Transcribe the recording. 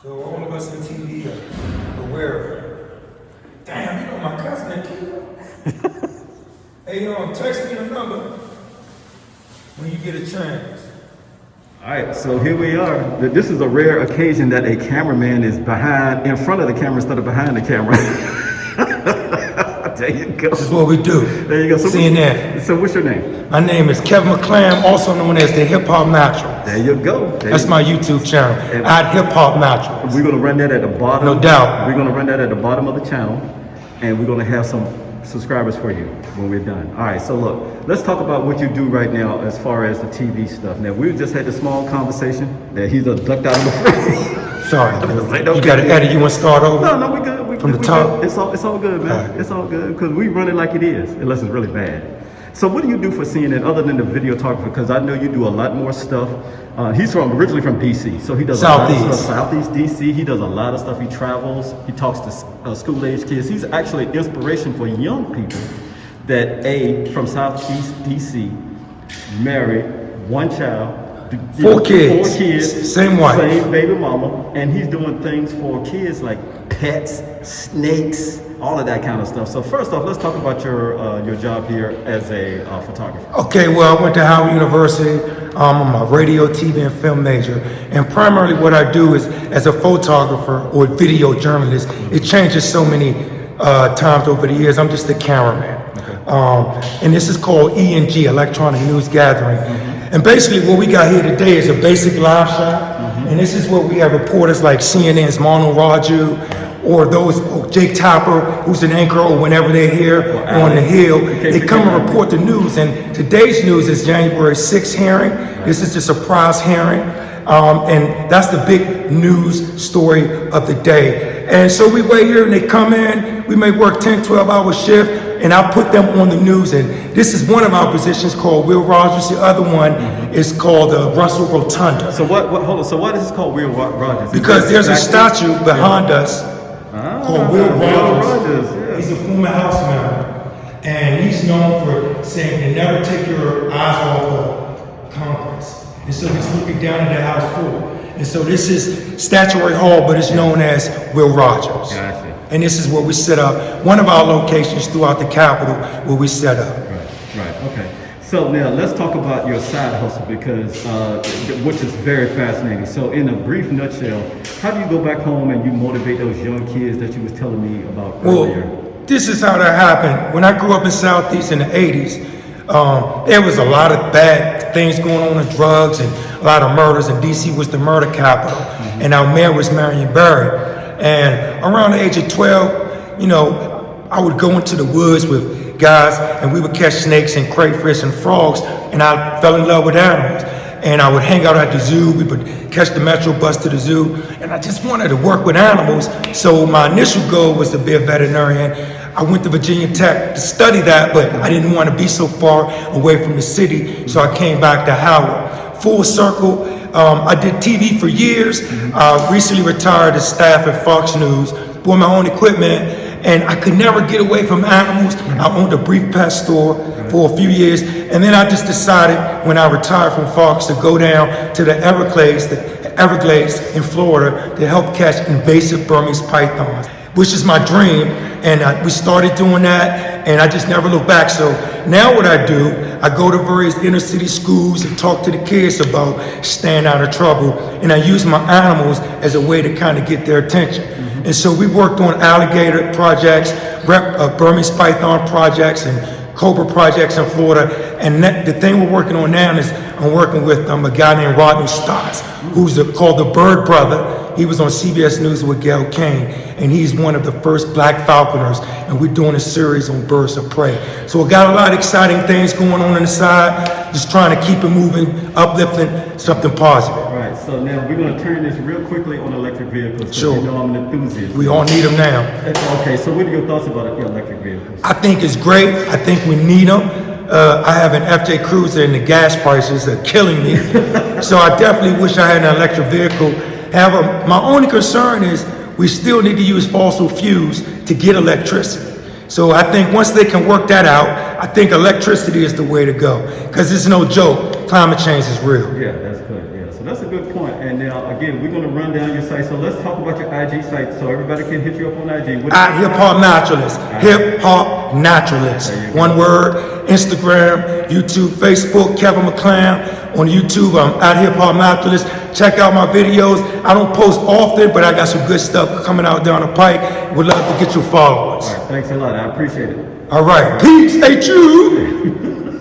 So all of us in TV are aware of her. Damn, you know my cousin Akiva? Hey, text me the number when you get a chance. All right, so here we are. This is a rare occasion that a cameraman is in front of the camera instead of behind the camera. There you go. This is what we do. There you go. So CNN. So what's your name? My name is Kevin McClam, also known as the Hip Hop Natural. There you go. That's my YouTube channel, at Hip Hop Natural. We're going to run that at the bottom. No doubt. We're going to run that at the bottom of the channel, and we're going to have some subscribers for you when we're done. All right, so look, let's talk about what you do right now as far as the TV stuff. Now, we just had a small conversation that he's ducked out of the frame. Sorry, you got to edit. You want to start over? No, we good. From the top? It's all good, man. Right. It's all good because we run it like it is, unless it's really bad. So what do you do for CNN other than the videographer? Because I know you do a lot more stuff. He's originally from DC, so he does Southeast. A lot of stuff. Southeast DC. He does a lot of stuff. He travels. He talks to school-age kids. He's actually an inspiration for young people that from Southeast DC, married, one child, four kids, same wife, same baby mama, and he's doing things for kids like pets, snakes, all of that kind of stuff. So first off, let's talk about your job here as a photographer. Okay, well, I went to Howard University. I'm a radio, TV, and film major, and primarily what I do is as a photographer or video journalist. It changes so many times over the years. I'm just a cameraman. Okay. And this is called ENG, Electronic News Gathering. And basically what we got here today is a basic live shot. And this is where we have reporters like CNN's Will Rodgers, or Jake Tapper, who's an anchor, or whenever they're here on the Hill, they come and report the news. And today's news is January 6th hearing. This is the surprise hearing. And that's the big news story of the day. And so we wait here and they come in, we may work 10, 12-hour shift, and I put them on the news. And this is one of our positions called Will Rodgers. The other one is called Russell Rotunda. So hold on. So why is this called Will Rodgers? Because there's a statue behind us called Will Rodgers. Yeah. He's a former House member, and he's known for saying to never take your eyes off of Congress. And so he's looking down at the House floor. And so this is Statuary Hall, but it's known as Will Rodgers. Gotcha. And this is where we set up one of our locations throughout the Capitol where we set up. Right, okay. So now let's talk about your side hustle because, which is very fascinating. So in a brief nutshell, how do you go back home and you motivate those young kids that you was telling me about earlier? Well, this is how that happened. When I grew up in Southeast in the 80s, there was a lot of bad things going on in drugs and a lot of murders, and DC was the murder capital. And our mayor was Marion Barry. And around the age of 12, I would go into the woods with guys and we would catch snakes and crayfish and frogs, and I fell in love with animals. And I would hang out at the zoo. We would catch the Metro bus to the zoo, and I just wanted to work with animals. So my initial goal was to be a veterinarian. I went to Virginia Tech to study that, but I didn't want to be so far away from the city, so I came back to Howard. Full circle, I did TV for years. Recently retired as staff at Fox News, bought my own equipment, and I could never get away from animals. I owned a brief pet store for a few years, and then I just decided when I retired from Fox to go down to the Everglades in Florida to help catch invasive Burmese pythons, which is my dream. And we started doing that, and I just never looked back. So now what I do, I go to various inner city schools and talk to the kids about staying out of trouble, and I use my animals as a way to kind of get their attention. And so we worked on alligator projects, Burmese python projects, and cobra projects in Florida. And the thing we're working on now is I'm working with a guy named Rodney Stotts, who's called the Bird Brother. He was on CBS News with Gail Kane, and he's one of the first black falconers, and we're doing a series on birds of prey. So we got a lot of exciting things going on the side, just trying to keep it moving, uplifting, something positive. Right, so now we're going to turn this real quickly on electric vehicles. Sure. You know I'm an enthusiast. We all need them now. Okay, so what are your thoughts about electric vehicles? I think it's great. I think we need them. I have an FJ Cruiser, and the gas prices are killing me. So I definitely wish I had an electric vehicle. However, my only concern is we still need to use fossil fuels to get electricity. So I think once they can work that out, I think electricity is the way to go. Because it's no joke, climate change is real. Yeah, that's good. Yeah, so that's a good point. And now, again, we're going to run down your site. So let's talk about your IG site so everybody can hit you up on IG. At Hip Hop Naturalist. Hip Hop Naturalist. One word. Instagram, YouTube, Facebook, Kevin McClam. On YouTube, I'm at Hip Hop Naturalist. Check out my videos. I don't post often, but I got some good stuff coming out down the pike. Would love to get your followers. All right, thanks a lot. I appreciate it. All right. Peace. Stay true.